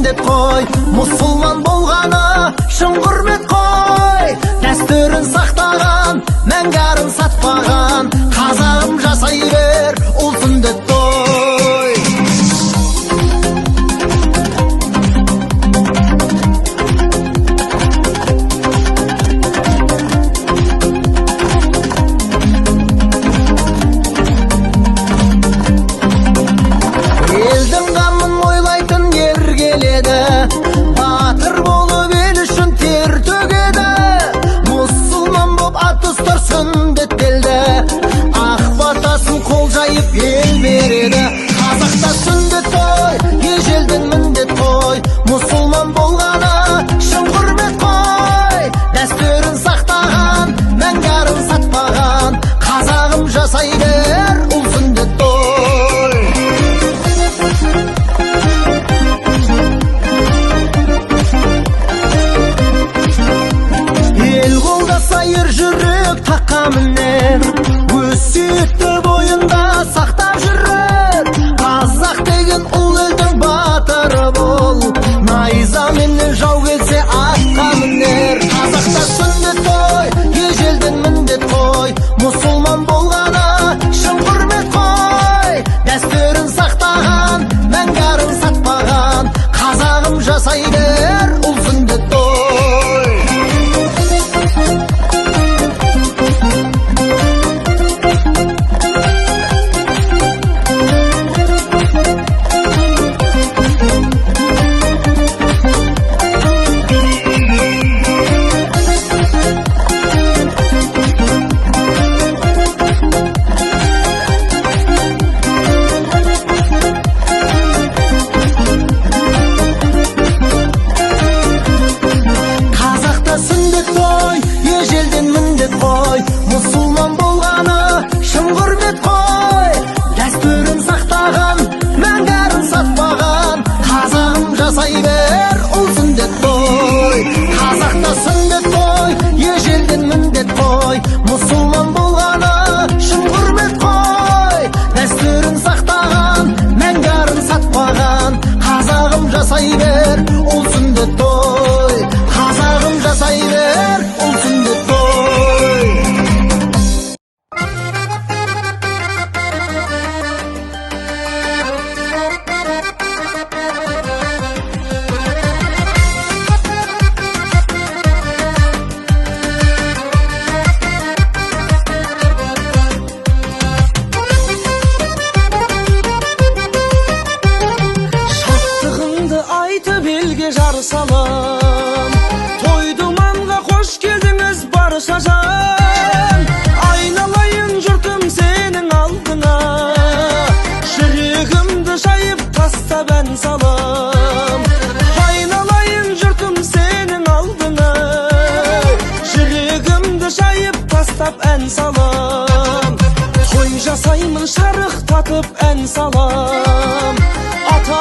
міндет қой, мұсылман болғаны шын құрмет қой. Дәстүрін сақтаған, мәңгәрін сатпаған, қазағым жасай бер, ол сүндет той. Елдің қамын ойлайтын ер келеді, батыр болып ел үшін тер төгеді. Мұсылман боп ат ұстар сүндеттелді, ақ батасын қол жайып ел береді. Қазақта сүндет той, ежелден міндет қой, мұсылман болғаны шын құрмет қой. Дәстүрін сақтаған, мәңгәрін сатпаған, қазағым жасай бер, ол сүндет той. Ел қолдаса ер жүрек таққа мінер, өсиетті бойында сақтап жүрер. Қазақ деген ұл елдің батыры бол, найзаменен жау келсе атқа мінер. Қазақта сүндет той, ежелден міндет қой, мұсылман болғаны шын құрмет қой. Дәстүрін сақтаған, мәңгәрін сатпаған, қазағым жасай бер, ол сүндет той. Қазақта сүндет той, ежелден міндет қой, мұсылман болғаны шын құрмет қой. Дәстүрін сақтаған, мәңгәрін сатпаған, қазағым жасай бер, ол сүндет той. Қазақта сүндет той, ежелден міндет қой, мұсылман болғаны шын құрмет қой. Дәстүрін сақтаған, мәңгәрін сатпаған, қазағым жасай бер, ол сүндет той. Қазағым жасай бер, ол сүндет той. Шаттығыңды айтып елге жар салам, той думанға қош келдіңіз барша жан. Айналайын жұртым сенің алдыңа, жүрегімді жайып тастап ән салам. Айналайын жұртым сенің алдыңа, жүрегімді жайып тастап ән салам. Той жасаймын шарықтатып ән салам, ата